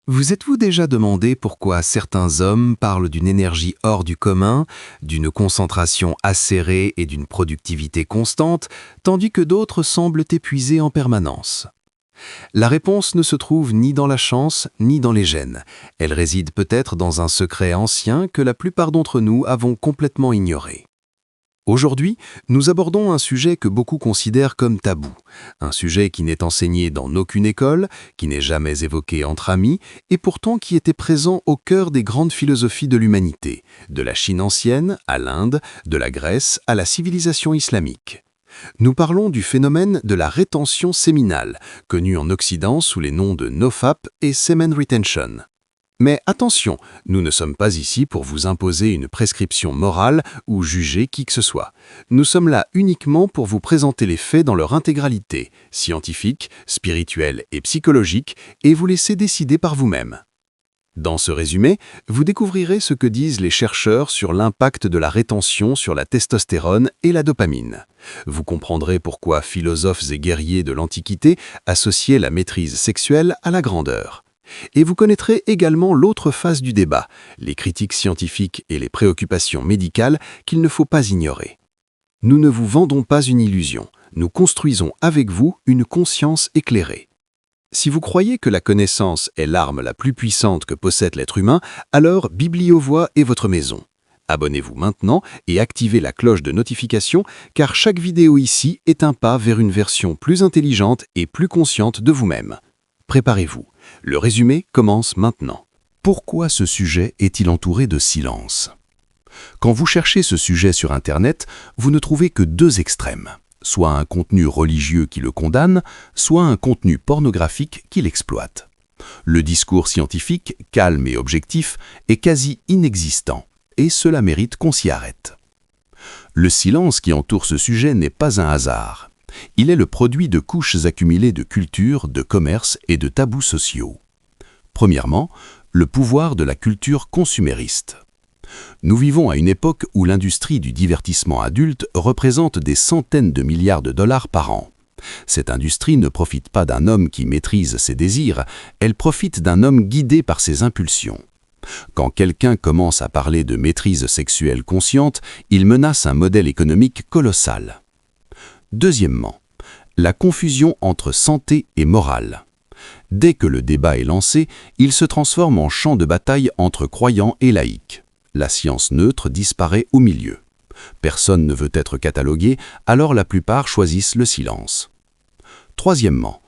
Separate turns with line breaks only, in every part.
Vous êtes-vous déjà demandé pourquoi certains hommes parlent d'une énergie hors du commun, d'une concentration acérée et d'une productivité constante, tandis que d'autres semblent épuisés en permanence? La réponse ne se trouve ni dans la chance, ni dans les gènes. Elle réside peut-être dans un secret ancien que la plupart d'entre nous avons complètement ignoré. Aujourd'hui, nous abordons un sujet que beaucoup considèrent comme tabou, un sujet qui n'est enseigné dans aucune école, qui n'est jamais évoqué entre amis, et pourtant qui était présent au cœur des grandes philosophies de l'humanité, de la Chine ancienne à l'Inde, de la Grèce à la civilisation islamique. Nous parlons du phénomène de la rétention séminale, connu en Occident sous les noms de NoFap et Semen Retention. Mais attention, nous ne sommes pas ici pour vous imposer une prescription morale ou juger qui que ce soit. Nous sommes là uniquement pour vous présenter les faits dans leur intégralité, scientifique, spirituelle et psychologique, et vous laisser décider par vous-même. Dans ce résumé, vous découvrirez ce que disent les chercheurs sur l'impact de la rétention sur la testostérone et la dopamine. Vous comprendrez pourquoi philosophes et guerriers de l'Antiquité associaient la maîtrise sexuelle à la grandeur. Et vous connaîtrez également l'autre face du débat, les critiques scientifiques et les préoccupations médicales qu'il ne faut pas ignorer. Nous ne vous vendons pas une illusion, nous construisons avec vous une conscience éclairée. Si vous croyez que la connaissance est l'arme la plus puissante que possède l'être humain, alors Bibliovoix est votre maison. Abonnez-vous maintenant et activez la cloche de notification car chaque vidéo ici est un pas vers une version plus intelligente et plus consciente de vous-même. Préparez-vous. Le résumé commence maintenant. Pourquoi ce sujet est-il entouré de silence? Quand vous cherchez ce sujet sur Internet, vous ne trouvez que deux extrêmes. Soit un contenu religieux qui le condamne, soit un contenu pornographique qui l'exploite. Le discours scientifique, calme et objectif, est quasi inexistant, et cela mérite qu'on s'y arrête. Le silence qui entoure ce sujet n'est pas un hasard. Il est le produit de couches accumulées de culture, de commerce et de tabous sociaux. Premièrement, le pouvoir de la culture consumériste. Nous vivons à une époque où l'industrie du divertissement adulte représente des centaines de milliards de dollars par an. Cette industrie ne profite pas d'un homme qui maîtrise ses désirs, elle profite d'un homme guidé par ses impulsions. Quand quelqu'un commence à parler de maîtrise sexuelle consciente, il menace un modèle économique colossal. Deuxièmement, la confusion entre santé et morale. Dès que le débat est lancé, il se transforme en champ de bataille entre croyants et laïcs. La science neutre disparaît au milieu. Personne ne veut être catalogué, alors la plupart choisissent le silence. Troisièmement,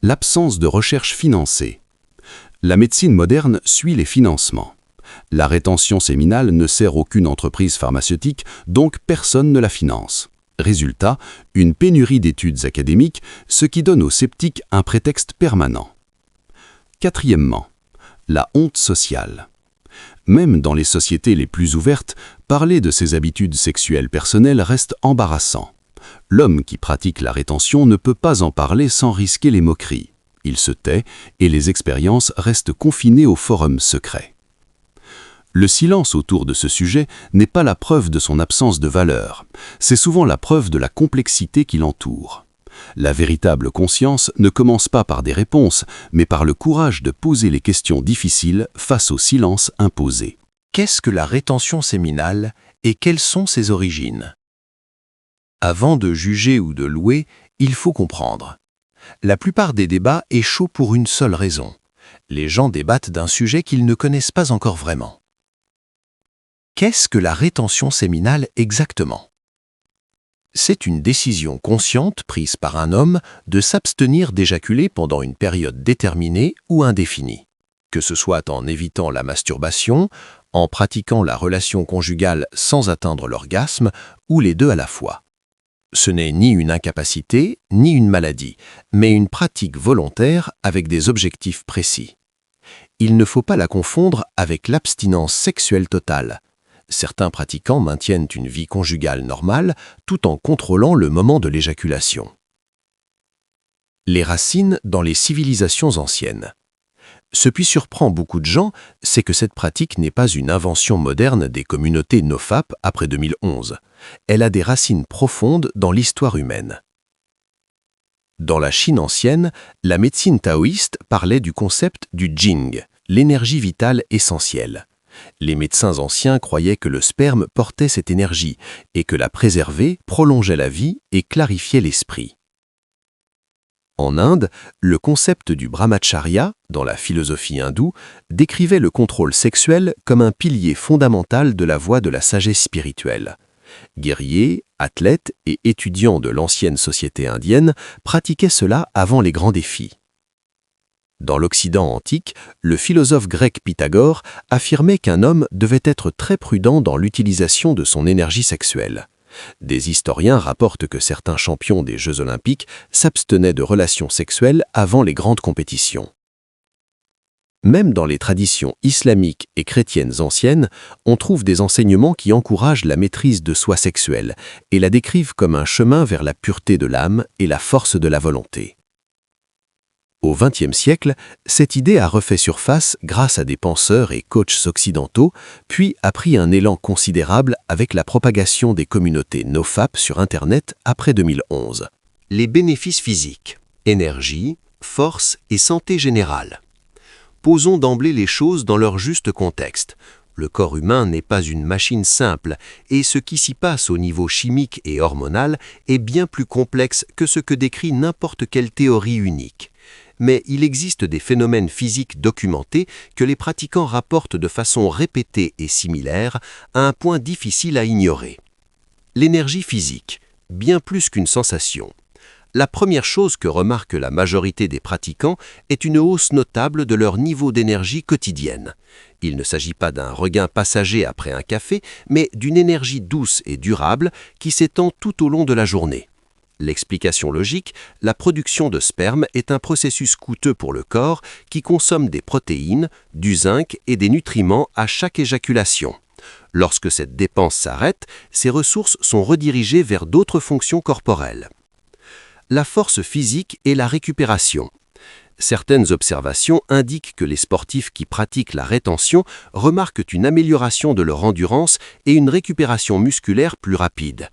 l'absence de recherche financée. La médecine moderne suit les financements. La rétention séminale ne sert aucune entreprise pharmaceutique, donc personne ne la finance. Résultat, une pénurie d'études académiques, ce qui donne aux sceptiques un prétexte permanent. Quatrièmement, la honte sociale. Même dans les sociétés les plus ouvertes, parler de ses habitudes sexuelles personnelles reste embarrassant. L'homme qui pratique la rétention ne peut pas en parler sans risquer les moqueries. Il se tait et les expériences restent confinées aux forums secrets. Le silence autour de ce sujet n'est pas la preuve de son absence de valeur, c'est souvent la preuve de la complexité qui l'entoure. La véritable conscience ne commence pas par des réponses, mais par le courage de poser les questions difficiles face au silence imposé.
Qu'est-ce que la rétention séminale et quelles sont ses origines? Avant de juger ou de louer, il faut comprendre. La plupart des débats échouent pour une seule raison. Les gens débattent d'un sujet qu'ils ne connaissent pas encore vraiment. Qu'est-ce que la rétention séminale exactement? C'est une décision consciente prise par un homme de s'abstenir d'éjaculer pendant une période déterminée ou indéfinie, que ce soit en évitant la masturbation, en pratiquant la relation conjugale sans atteindre l'orgasme ou les deux à la fois. Ce n'est ni une incapacité ni une maladie, mais une pratique volontaire avec des objectifs précis. Il ne faut pas la confondre avec l'abstinence sexuelle totale. Certains pratiquants maintiennent une vie conjugale normale tout en contrôlant le moment de l'éjaculation. Les racines dans les civilisations anciennes. Ce qui surprend beaucoup de gens, c'est que cette pratique n'est pas une invention moderne des communautés NoFap après 2011. Elle a des racines profondes dans l'histoire humaine. Dans la Chine ancienne, la médecine taoïste parlait du concept du Jing, l'énergie vitale essentielle. Les médecins anciens croyaient que le sperme portait cette énergie et que la préserver prolongeait la vie et clarifiait l'esprit. En Inde, le concept du brahmacharya, dans la philosophie hindoue, décrivait le contrôle sexuel comme un pilier fondamental de la voie de la sagesse spirituelle. Guerriers, athlètes et étudiants de l'ancienne société indienne pratiquaient cela avant les grands défis. Dans l'Occident antique, le philosophe grec Pythagore affirmait qu'un homme devait être très prudent dans l'utilisation de son énergie sexuelle. Des historiens rapportent que certains champions des Jeux olympiques s'abstenaient de relations sexuelles avant les grandes compétitions. Même dans les traditions islamiques et chrétiennes anciennes, on trouve des enseignements qui encouragent la maîtrise de soi sexuelle et la décrivent comme un chemin vers la pureté de l'âme et la force de la volonté. Au XXe siècle, cette idée a refait surface grâce à des penseurs et coachs occidentaux, puis a pris un élan considérable avec la propagation des communautés NoFap sur Internet après 2011.
Les bénéfices physiques, énergie, force et santé générale. Posons d'emblée les choses dans leur juste contexte. Le corps humain n'est pas une machine simple et ce qui s'y passe au niveau chimique et hormonal est bien plus complexe que ce que décrit n'importe quelle théorie unique. Mais il existe des phénomènes physiques documentés que les pratiquants rapportent de façon répétée et similaire à un point difficile à ignorer. L'énergie physique, bien plus qu'une sensation. La première chose que remarque la majorité des pratiquants est une hausse notable de leur niveau d'énergie quotidienne. Il ne s'agit pas d'un regain passager après un café, mais d'une énergie douce et durable qui s'étend tout au long de la journée. L'explication logique, la production de sperme est un processus coûteux pour le corps qui consomme des protéines, du zinc et des nutriments à chaque éjaculation. Lorsque cette dépense s'arrête, ces ressources sont redirigées vers d'autres fonctions corporelles. La force physique et la récupération. Certaines observations indiquent que les sportifs qui pratiquent la rétention remarquent une amélioration de leur endurance et une récupération musculaire plus rapide.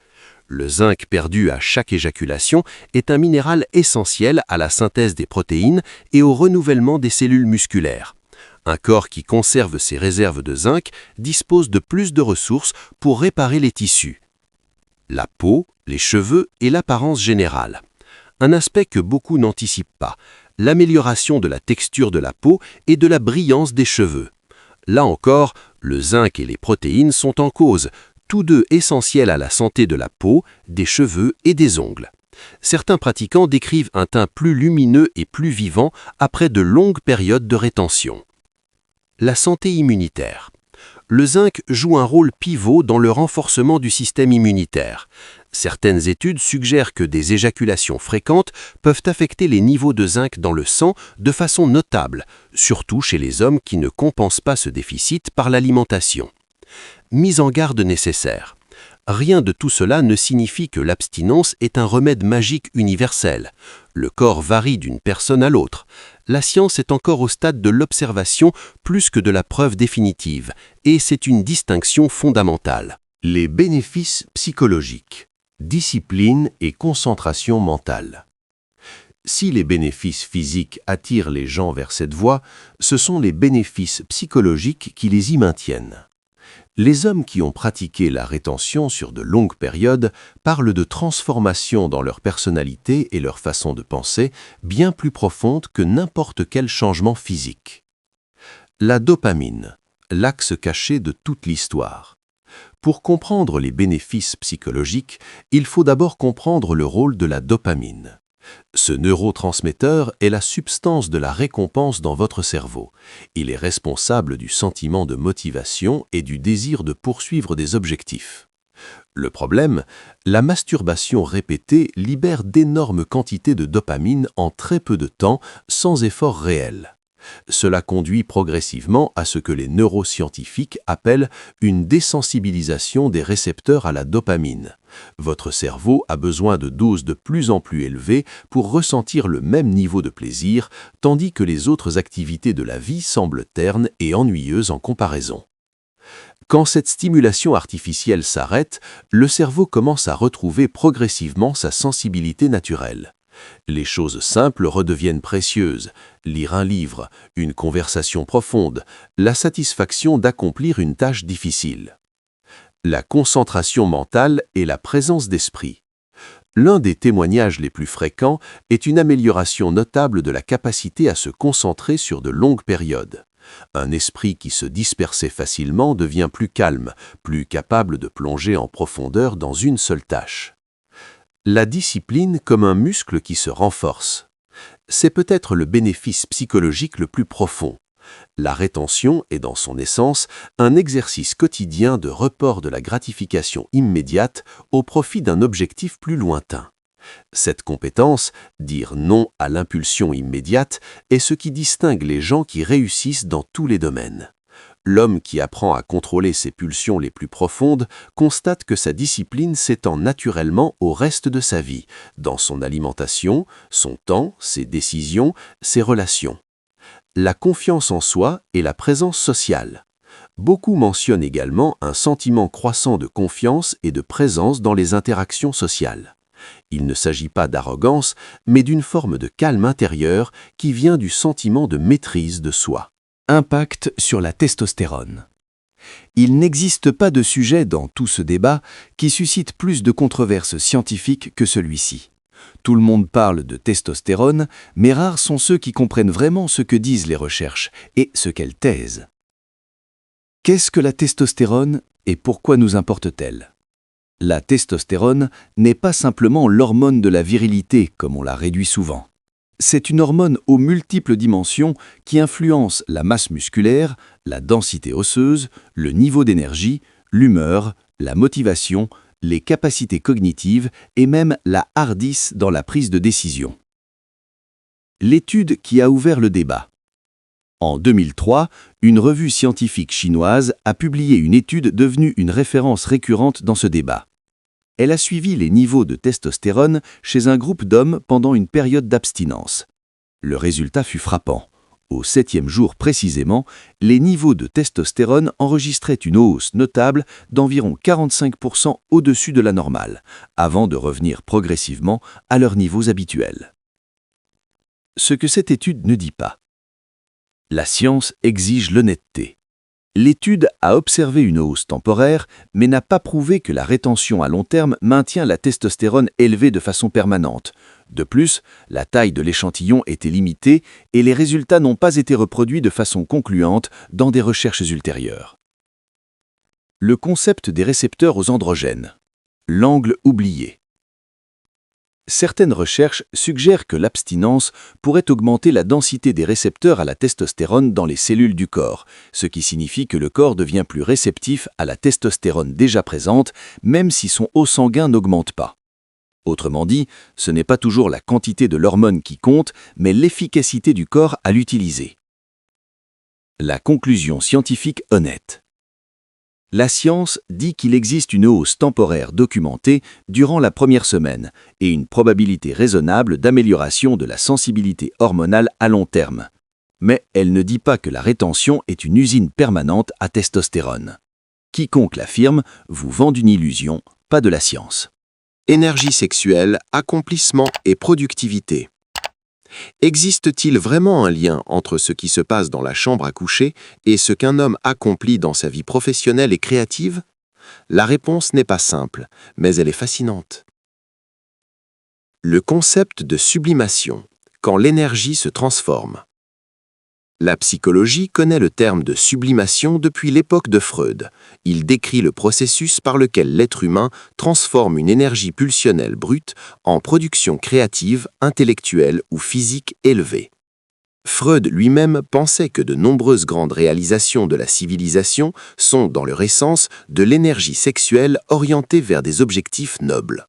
Le zinc perdu à chaque éjaculation est un minéral essentiel à la synthèse des protéines et au renouvellement des cellules musculaires. Un corps qui conserve ses réserves de zinc dispose de plus de ressources pour réparer les tissus. La peau, les cheveux et l'apparence générale. Un aspect que beaucoup n'anticipent pas, l'amélioration de la texture de la peau et de la brillance des cheveux. Là encore, le zinc et les protéines sont en cause, tous deux essentiels à la santé de la peau, des cheveux et des ongles. Certains pratiquants décrivent un teint plus lumineux et plus vivant après de longues périodes de rétention. La santé immunitaire. Le zinc joue un rôle pivot dans le renforcement du système immunitaire. Certaines études suggèrent que des éjaculations fréquentes peuvent affecter les niveaux de zinc dans le sang de façon notable, surtout chez les hommes qui ne compensent pas ce déficit par l'alimentation. Mise en garde nécessaire. Rien de tout cela ne signifie que l'abstinence est un remède magique universel. Le corps varie d'une personne à l'autre. La science est encore au stade de l'observation plus que de la preuve définitive, et c'est une distinction fondamentale.
Les bénéfices psychologiques. Discipline et concentration mentale. Si les bénéfices physiques attirent les gens vers cette voie, ce sont les bénéfices psychologiques qui les y maintiennent. Les hommes qui ont pratiqué la rétention sur de longues périodes parlent de transformations dans leur personnalité et leur façon de penser bien plus profondes que n'importe quel changement physique. La dopamine, l'axe caché de toute l'histoire. Pour comprendre les bénéfices psychologiques, il faut d'abord comprendre le rôle de la dopamine. Ce neurotransmetteur est la substance de la récompense dans votre cerveau. Il est responsable du sentiment de motivation et du désir de poursuivre des objectifs. Le problème, la masturbation répétée libère d'énormes quantités de dopamine en très peu de temps, sans effort réel. Cela conduit progressivement à ce que les neuroscientifiques appellent une désensibilisation des récepteurs à la dopamine. Votre cerveau a besoin de doses de plus en plus élevées pour ressentir le même niveau de plaisir, tandis que les autres activités de la vie semblent ternes et ennuyeuses en comparaison. Quand cette stimulation artificielle s'arrête, le cerveau commence à retrouver progressivement sa sensibilité naturelle. Les choses simples redeviennent précieuses. Lire un livre, une conversation profonde, la satisfaction d'accomplir une tâche difficile. La concentration mentale et la présence d'esprit. L'un des témoignages les plus fréquents est une amélioration notable de la capacité à se concentrer sur de longues périodes. Un esprit qui se dispersait facilement devient plus calme, plus capable de plonger en profondeur dans une seule tâche. La discipline comme un muscle qui se renforce. C'est peut-être le bénéfice psychologique le plus profond. La rétention est dans son essence un exercice quotidien de report de la gratification immédiate au profit d'un objectif plus lointain. Cette compétence, dire non à l'impulsion immédiate, est ce qui distingue les gens qui réussissent dans tous les domaines. L'homme qui apprend à contrôler ses pulsions les plus profondes constate que sa discipline s'étend naturellement au reste de sa vie, dans son alimentation, son temps, ses décisions, ses relations. La confiance en soi et la présence sociale. Beaucoup mentionnent également un sentiment croissant de confiance et de présence dans les interactions sociales. Il ne s'agit pas d'arrogance, mais d'une forme de calme intérieur qui vient du sentiment de maîtrise de soi.
Impact sur la testostérone. Il n'existe pas de sujet dans tout ce débat qui suscite plus de controverses scientifiques que celui-ci. Tout le monde parle de testostérone, mais rares sont ceux qui comprennent vraiment ce que disent les recherches et ce qu'elles taisent. Qu'est-ce que la testostérone et pourquoi nous importe-t-elle ? La testostérone n'est pas simplement l'hormone de la virilité, comme on la réduit souvent. C'est une hormone aux multiples dimensions qui influence la masse musculaire, la densité osseuse, le niveau d'énergie, l'humeur, la motivation, les capacités cognitives et même la hardisse dans la prise de décision. L'étude qui a ouvert le débat. En 2003, une revue scientifique chinoise a publié une étude devenue une référence récurrente dans ce débat. Elle a suivi les niveaux de testostérone chez un groupe d'hommes pendant une période d'abstinence. Le résultat fut frappant. Au 7e jour précisément, les niveaux de testostérone enregistraient une hausse notable d'environ 45% au-dessus de la normale, avant de revenir progressivement à leurs niveaux habituels. Ce que cette étude ne dit pas. La science exige l'honnêteté. L'étude a observé une hausse temporaire, mais n'a pas prouvé que la rétention à long terme maintient la testostérone élevée de façon permanente. De plus, la taille de l'échantillon était limitée et les résultats n'ont pas été reproduits de façon concluante dans des recherches ultérieures. Le concept des récepteurs aux androgènes. L'angle oublié. Certaines recherches suggèrent que l'abstinence pourrait augmenter la densité des récepteurs à la testostérone dans les cellules du corps, ce qui signifie que le corps devient plus réceptif à la testostérone déjà présente, même si son haut sanguin n'augmente pas. Autrement dit, ce n'est pas toujours la quantité de l'hormone qui compte, mais l'efficacité du corps à l'utiliser. La conclusion scientifique honnête. La science dit qu'il existe une hausse temporaire documentée durant la première semaine et une probabilité raisonnable d'amélioration de la sensibilité hormonale à long terme. Mais elle ne dit pas que la rétention est une usine permanente à testostérone. Quiconque l'affirme vous vend d'une illusion, pas de la science.
Énergie sexuelle, accomplissement et productivité. Existe-t-il vraiment un lien entre ce qui se passe dans la chambre à coucher et ce qu'un homme accomplit dans sa vie professionnelle et créative? La réponse n'est pas simple, mais elle est fascinante. Le concept de sublimation, quand l'énergie se transforme. La psychologie connaît le terme de sublimation depuis l'époque de Freud. Il décrit le processus par lequel l'être humain transforme une énergie pulsionnelle brute en production créative, intellectuelle ou physique élevée. Freud lui-même pensait que de nombreuses grandes réalisations de la civilisation sont, dans leur essence, de l'énergie sexuelle orientée vers des objectifs nobles.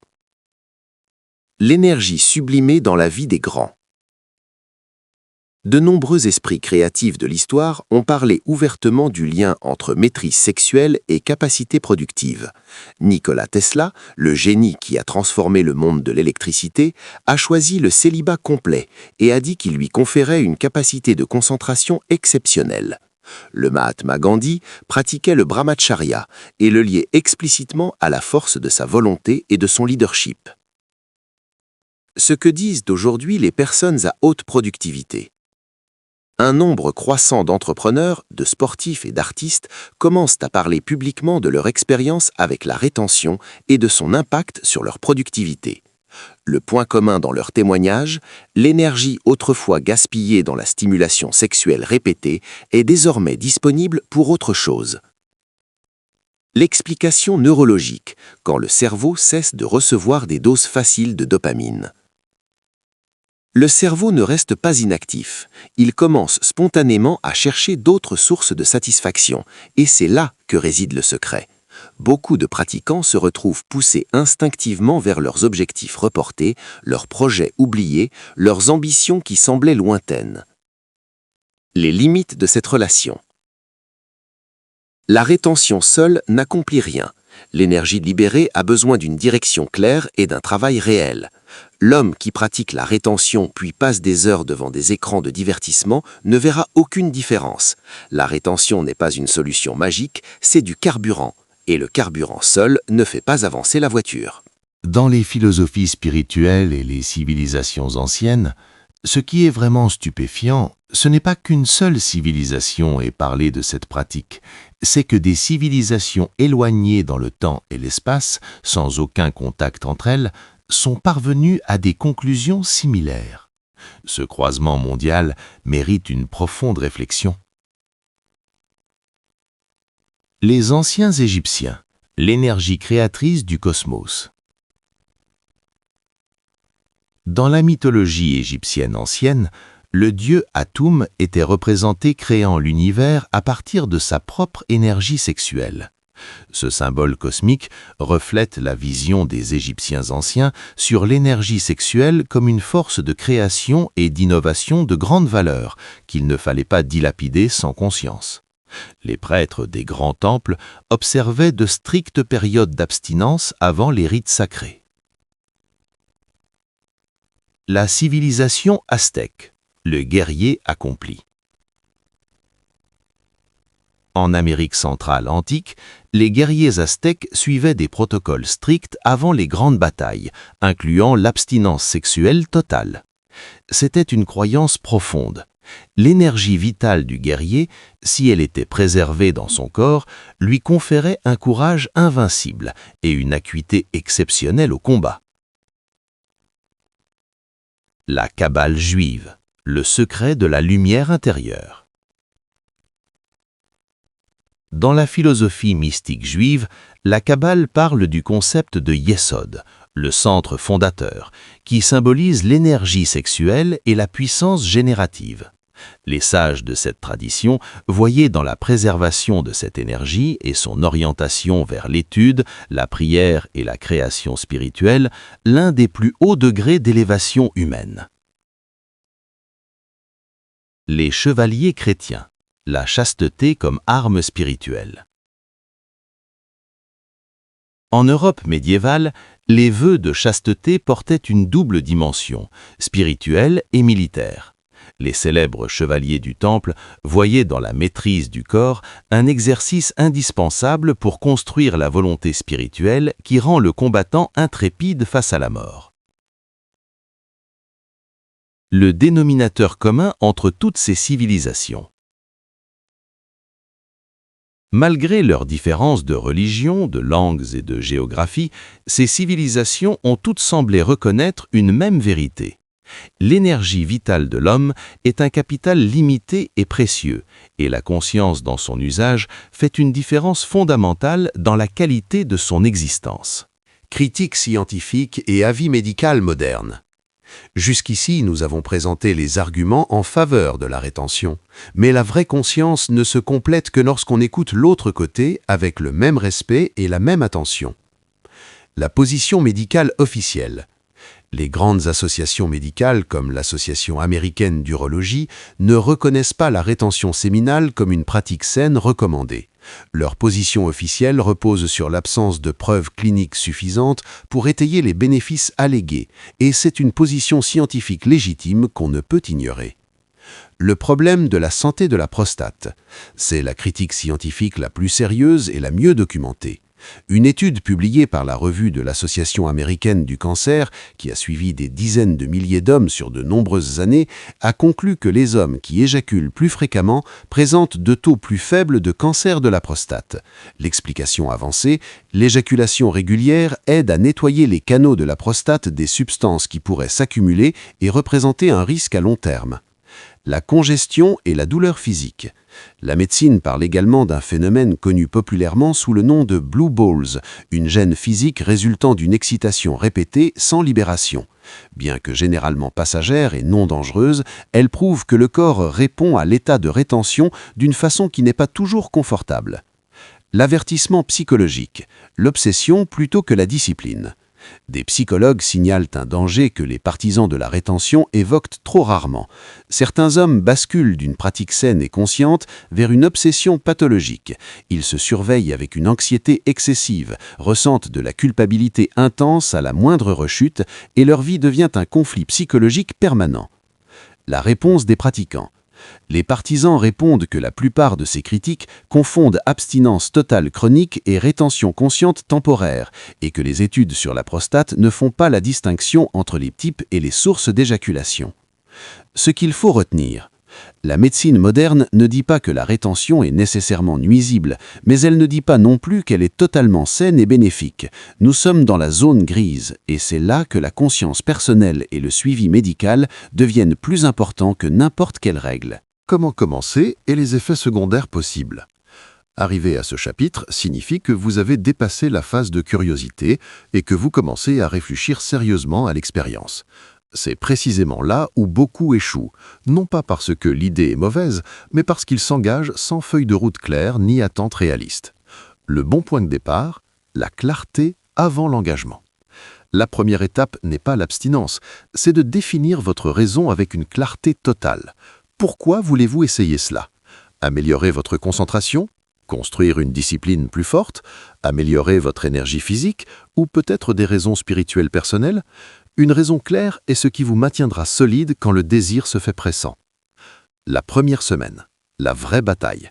L'énergie sublimée dans la vie des grands. De nombreux esprits créatifs de l'histoire ont parlé ouvertement du lien entre maîtrise sexuelle et capacité productive. Nikola Tesla, le génie qui a transformé le monde de l'électricité, a choisi le célibat complet et a dit qu'il lui conférait une capacité de concentration exceptionnelle. Le Mahatma Gandhi pratiquait le brahmacharya et le liait explicitement à la force de sa volonté et de son leadership. Ce que disent aujourd'hui les personnes à haute productivité. Un nombre croissant d'entrepreneurs, de sportifs et d'artistes commencent à parler publiquement de leur expérience avec la rétention et de son impact sur leur productivité. Le point commun dans leurs témoignages, l'énergie autrefois gaspillée dans la stimulation sexuelle répétée est désormais disponible pour autre chose. L'explication neurologique, quand le cerveau cesse de recevoir des doses faciles de dopamine. Le cerveau ne reste pas inactif, il commence spontanément à chercher d'autres sources de satisfaction, et c'est là que réside le secret. Beaucoup de pratiquants se retrouvent poussés instinctivement vers leurs objectifs reportés, leurs projets oubliés, leurs ambitions qui semblaient lointaines. Les limites de cette relation. La rétention seule n'accomplit rien. L'énergie libérée a besoin d'une direction claire et d'un travail réel. L'homme qui pratique la rétention puis passe des heures devant des écrans de divertissement ne verra aucune différence. La rétention n'est pas une solution magique, c'est du carburant. Et le carburant seul ne fait pas avancer la voiture.
Dans les philosophies spirituelles et les civilisations anciennes, ce qui est vraiment stupéfiant, ce n'est pas qu'une seule civilisation ait parlé de cette pratique, c'est que des civilisations éloignées dans le temps et l'espace, sans aucun contact entre elles, sont parvenues à des conclusions similaires. Ce croisement mondial mérite une profonde réflexion. Les anciens Égyptiens, l'énergie créatrice du cosmos. Dans la mythologie égyptienne ancienne, le dieu Atum était représenté créant l'univers à partir de sa propre énergie sexuelle. Ce symbole cosmique reflète la vision des Égyptiens anciens sur l'énergie sexuelle comme une force de création et d'innovation de grande valeur qu'il ne fallait pas dilapider sans conscience. Les prêtres des grands temples observaient de strictes périodes d'abstinence avant les rites sacrés. La civilisation aztèque, le guerrier accompli. En Amérique centrale antique, les guerriers aztèques suivaient des protocoles stricts avant les grandes batailles, incluant l'abstinence sexuelle totale. C'était une croyance profonde. L'énergie vitale du guerrier, si elle était préservée dans son corps, lui conférait un courage invincible et une acuité exceptionnelle au combat. La Kabbale juive, le secret de la lumière intérieure. Dans la philosophie mystique juive, la Kabbale parle du concept de Yesod, le centre fondateur, qui symbolise l'énergie sexuelle et la puissance générative. Les sages de cette tradition voyaient dans la préservation de cette énergie et son orientation vers l'étude, la prière et la création spirituelle l'un des plus hauts degrés d'élévation humaine. Les chevaliers chrétiens, la chasteté comme arme spirituelle. En Europe médiévale, les vœux de chasteté portaient une double dimension, spirituelle et militaire. Les célèbres chevaliers du Temple voyaient dans la maîtrise du corps un exercice indispensable pour construire la volonté spirituelle qui rend le combattant intrépide face à la mort. Le dénominateur commun entre toutes ces civilisations. Malgré leurs différences de religion, de langues et de géographie, ces civilisations ont toutes semblé reconnaître une même vérité. L'énergie vitale de l'homme est un capital limité et précieux, et la conscience dans son usage fait une différence fondamentale dans la qualité de son existence.
Critique scientifique et avis médical moderne. Jusqu'ici, nous avons présenté les arguments en faveur de la rétention, mais la vraie conscience ne se complète que lorsqu'on écoute l'autre côté avec le même respect et la même attention. La position médicale officielle. Les grandes associations médicales, comme l'Association américaine d'urologie, ne reconnaissent pas la rétention séminale comme une pratique saine recommandée. Leur position officielle repose sur l'absence de preuves cliniques suffisantes pour étayer les bénéfices allégués, et c'est une position scientifique légitime qu'on ne peut ignorer. Le problème de la santé de la prostate. C'est la critique scientifique la plus sérieuse et la mieux documentée.
Une étude publiée par la revue de l'Association américaine du cancer, qui a suivi des dizaines de milliers d'hommes sur de nombreuses années, a conclu que les hommes qui éjaculent plus fréquemment présentent de taux plus faibles de cancer de la prostate. L'explication avancée, l'éjaculation régulière aide à nettoyer les canaux de la prostate des substances qui pourraient s'accumuler et représenter un risque à long terme. La congestion et la douleur physique. La médecine parle également d'un phénomène connu populairement sous le nom de blue balls, une gêne physique résultant d'une excitation répétée sans libération. Bien que généralement passagère et non dangereuse, elle prouve que le corps répond à l'état de rétention d'une façon qui n'est pas toujours confortable. L'avertissement psychologique, l'obsession plutôt que la discipline. Des psychologues signalent un danger que les partisans de la rétention évoquent trop rarement. Certains hommes basculent d'une pratique saine et consciente vers une obsession pathologique. Ils se surveillent avec une anxiété excessive, ressentent de la culpabilité intense à la moindre rechute et leur vie devient un conflit psychologique permanent. La réponse des pratiquants. Les partisans répondent que la plupart de ces critiques confondent abstinence totale chronique et rétention consciente temporaire, et que les études sur la prostate ne font pas la distinction entre les types et les sources d'éjaculation. Ce qu'il faut retenir. La médecine moderne ne dit pas que la rétention est nécessairement nuisible, mais elle ne dit pas non plus qu'elle est totalement saine et bénéfique. Nous sommes dans la zone grise, et c'est là que la conscience personnelle et le suivi médical deviennent plus importants que n'importe quelle règle.
Comment commencer et les effets secondaires possibles? Arriver à ce chapitre signifie que vous avez dépassé la phase de curiosité et que vous commencez à réfléchir sérieusement à l'expérience. C'est précisément là où beaucoup échouent, non pas parce que l'idée est mauvaise, mais parce qu'ils s'engagent sans feuille de route claire ni attente réaliste. Le bon point de départ, la clarté avant l'engagement. La première étape n'est pas l'abstinence, c'est de définir votre raison avec une clarté totale. Pourquoi voulez-vous essayer cela? Améliorer votre concentration? Construire une discipline plus forte? Améliorer votre énergie physique? Ou peut-être des raisons spirituelles personnelles? Une raison claire est ce qui vous maintiendra solide quand le désir se fait pressant. La première semaine, la vraie bataille.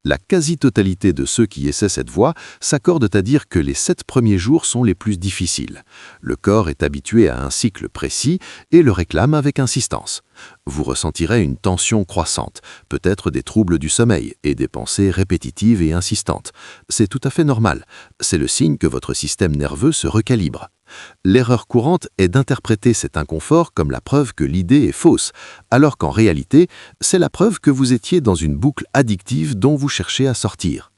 La quasi-totalité de ceux qui essaient cette voie s'accordent à dire que les 7 premiers jours sont les plus difficiles. Le corps est habitué à un cycle précis et le réclame avec insistance. Vous ressentirez une tension croissante, peut-être des troubles du sommeil et des pensées répétitives et insistantes. C'est tout à fait normal. C'est le signe que votre système nerveux se recalibre. L'erreur courante est d'interpréter cet inconfort comme la preuve que l'idée est fausse, alors qu'en réalité, c'est la preuve que vous étiez dans une boucle addictive dont vous cherchez à sortir.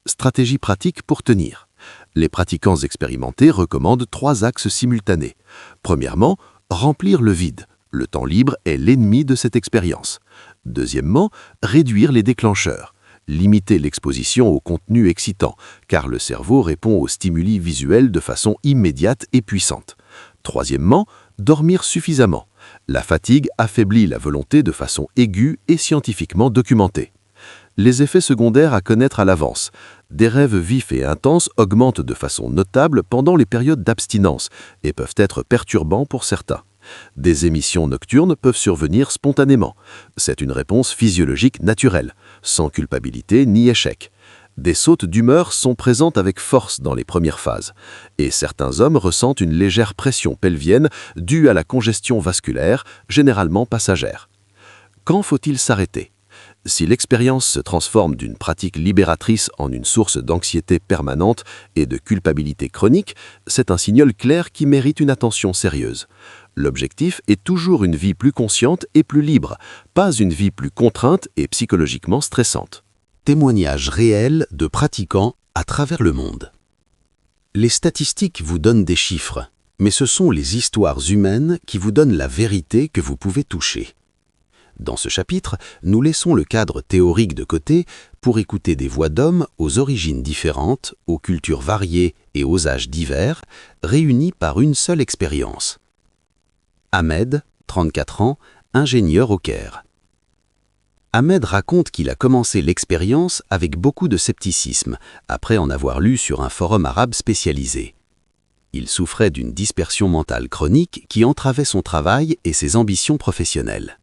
Stratégie pratique pour tenir. Les pratiquants expérimentés recommandent 3 axes simultanés. Premièrement, remplir le vide. Le temps libre est l'ennemi de cette expérience. Deuxièmement, réduire les déclencheurs. Limiter l'exposition au contenu excitant, car le cerveau répond aux stimuli visuels de façon immédiate et puissante. Troisièmement, dormir suffisamment. La fatigue affaiblit la volonté de façon aiguë et scientifiquement documentée. Les effets secondaires à connaître à l'avance. Des rêves vifs et intenses augmentent de façon notable pendant les périodes d'abstinence et peuvent être perturbants pour certains. Des émissions nocturnes peuvent survenir spontanément. C'est une réponse physiologique naturelle, sans culpabilité ni échec. Des sautes d'humeur sont présentes avec force dans les premières phases, et certains hommes ressentent une légère pression pelvienne due à la congestion vasculaire, généralement passagère. Quand faut-il s'arrêter? Si l'expérience se transforme d'une pratique libératrice en une source d'anxiété permanente et de culpabilité chronique, c'est un signal clair qui mérite une attention sérieuse. L'objectif est toujours une vie plus consciente et plus libre, pas une vie plus contrainte et psychologiquement stressante.
Témoignages réels de pratiquants à travers le monde. Les statistiques vous donnent des chiffres, mais ce sont les histoires humaines qui vous donnent la vérité que vous pouvez toucher. Dans ce chapitre, nous laissons le cadre théorique de côté pour écouter des voix d'hommes aux origines différentes, aux cultures variées et aux âges divers, réunis par une seule expérience. Ahmed, 34 ans, ingénieur au Caire. Ahmed raconte qu'il a commencé l'expérience avec beaucoup de scepticisme, après en avoir lu sur un forum arabe spécialisé. Il souffrait d'une dispersion mentale chronique qui entravait son travail et ses ambitions professionnelles.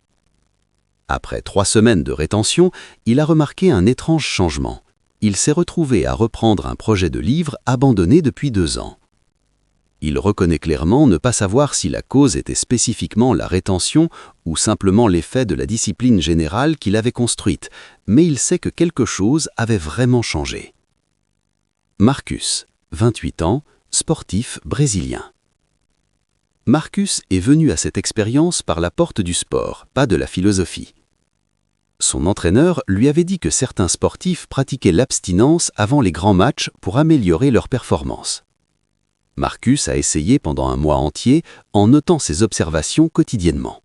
Après 3 semaines de rétention, il a remarqué un étrange changement. il s'est retrouvé à reprendre un projet de livre abandonné depuis 2 ans. Il reconnaît clairement ne pas savoir si la cause était spécifiquement la rétention ou simplement l'effet de la discipline générale qu'il avait construite, mais il sait que quelque chose avait vraiment changé. Marcus, 28 ans, sportif brésilien. Marcus est venu à cette expérience par la porte du sport, pas de la philosophie. Son entraîneur lui avait dit que certains sportifs pratiquaient l'abstinence avant les grands matchs pour améliorer leur performance. Marcus a essayé pendant un mois entier en notant ses observations quotidiennement.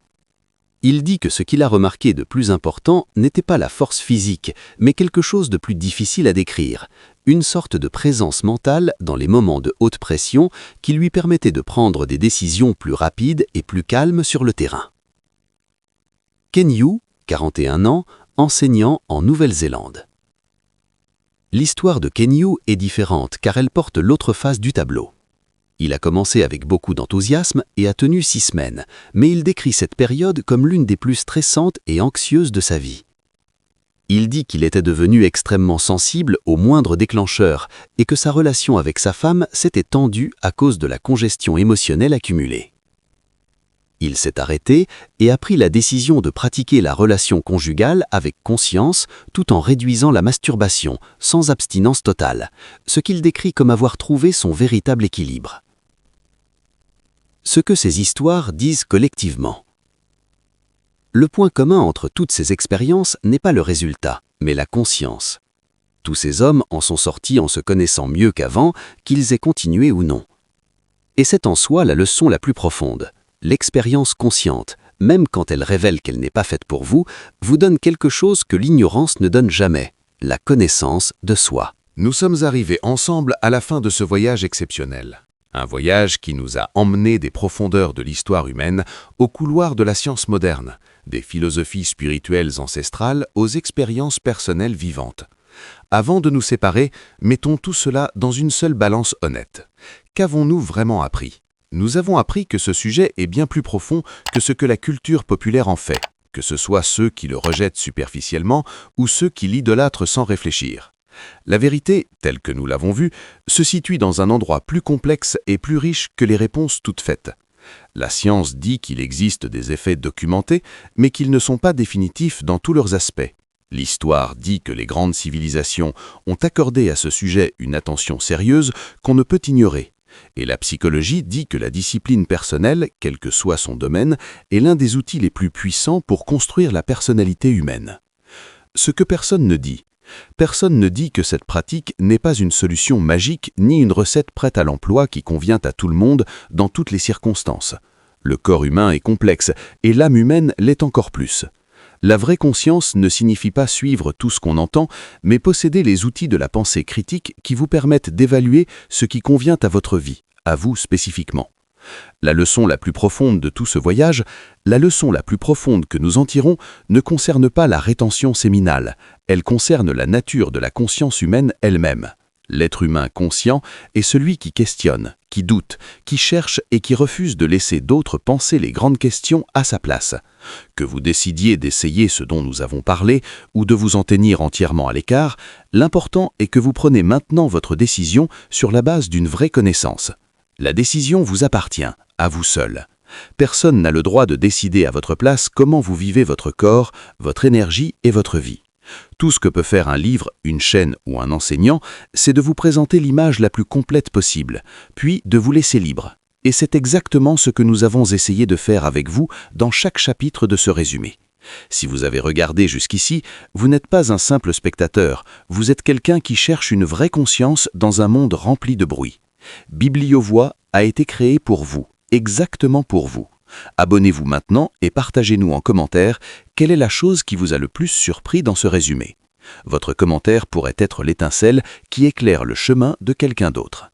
Il dit que ce qu'il a remarqué de plus important n'était pas la force physique, mais quelque chose de plus difficile à décrire, une sorte de présence mentale dans les moments de haute pression qui lui permettait de prendre des décisions plus rapides et plus calmes sur le terrain. Ken Yu, 41 ans, enseignant en Nouvelle-Zélande. L'histoire de Ken Yu est différente car elle porte l'autre face du tableau. Il a commencé avec beaucoup d'enthousiasme et a tenu 6 semaines, mais il décrit cette période comme l'une des plus stressantes et anxieuses de sa vie. Il dit qu'il était devenu extrêmement sensible aux moindres déclencheurs et que sa relation avec sa femme s'était tendue à cause de la congestion émotionnelle accumulée. Il s'est arrêté et a pris la décision de pratiquer la relation conjugale avec conscience tout en réduisant la masturbation, sans abstinence totale, ce qu'il décrit comme avoir trouvé son véritable équilibre. Ce que ces histoires disent collectivement. Le point commun entre toutes ces expériences n'est pas le résultat, mais la conscience. Tous ces hommes en sont sortis en se connaissant mieux qu'avant, qu'ils aient continué ou non. Et c'est en soi la leçon la plus profonde. L'expérience consciente, même quand elle révèle qu'elle n'est pas faite pour vous, vous donne quelque chose que l'ignorance ne donne jamais, la connaissance de soi.
Nous sommes arrivés ensemble à la fin de ce voyage exceptionnel. Un voyage qui nous a emmenés des profondeurs de l'histoire humaine aux couloirs de la science moderne, des philosophies spirituelles ancestrales aux expériences personnelles vivantes. Avant de nous séparer, mettons tout cela dans une seule balance honnête. Qu'avons-nous vraiment appris ? Nous avons appris que ce sujet est bien plus profond que ce que la culture populaire en fait, que ce soit ceux qui le rejettent superficiellement ou ceux qui l'idolâtrent sans réfléchir. La vérité, telle que nous l'avons vue, se situe dans un endroit plus complexe et plus riche que les réponses toutes faites. La science dit qu'il existe des effets documentés, mais qu'ils ne sont pas définitifs dans tous leurs aspects. L'histoire dit que les grandes civilisations ont accordé à ce sujet une attention sérieuse qu'on ne peut ignorer. Et la psychologie dit que la discipline personnelle, quel que soit son domaine, est l'un des outils les plus puissants pour construire la personnalité humaine. Ce que personne ne dit. Personne ne dit que cette pratique n'est pas une solution magique ni une recette prête à l'emploi qui convient à tout le monde dans toutes les circonstances. Le corps humain est complexe et l'âme humaine l'est encore plus. La vraie conscience ne signifie pas suivre tout ce qu'on entend, mais posséder les outils de la pensée critique qui vous permettent d'évaluer ce qui convient à votre vie, à vous spécifiquement. La leçon la plus profonde de tout ce voyage, la leçon la plus profonde que nous en tirons, ne concerne pas la rétention séminale, elle concerne la nature de la conscience humaine elle-même. L'être humain conscient est celui qui questionne, qui doute, qui cherche et qui refuse de laisser d'autres penser les grandes questions à sa place. Que vous décidiez d'essayer ce dont nous avons parlé ou de vous en tenir entièrement à l'écart, l'important est que vous preniez maintenant votre décision sur la base d'une vraie connaissance. La décision vous appartient, à vous seul. Personne n'a le droit de décider à votre place comment vous vivez votre corps, votre énergie et votre vie. Tout ce que peut faire un livre, une chaîne ou un enseignant, c'est de vous présenter l'image la plus complète possible, puis de vous laisser libre. Et c'est exactement ce que nous avons essayé de faire avec vous dans chaque chapitre de ce résumé. Si vous avez regardé jusqu'ici, vous n'êtes pas un simple spectateur, vous êtes quelqu'un qui cherche une vraie conscience dans un monde rempli de bruit. Bibliovoix a été créé pour vous, exactement pour vous. Abonnez-vous maintenant et partagez-nous en commentaire quelle est la chose qui vous a le plus surpris dans ce résumé. Votre commentaire pourrait être l'étincelle qui éclaire le chemin de quelqu'un d'autre.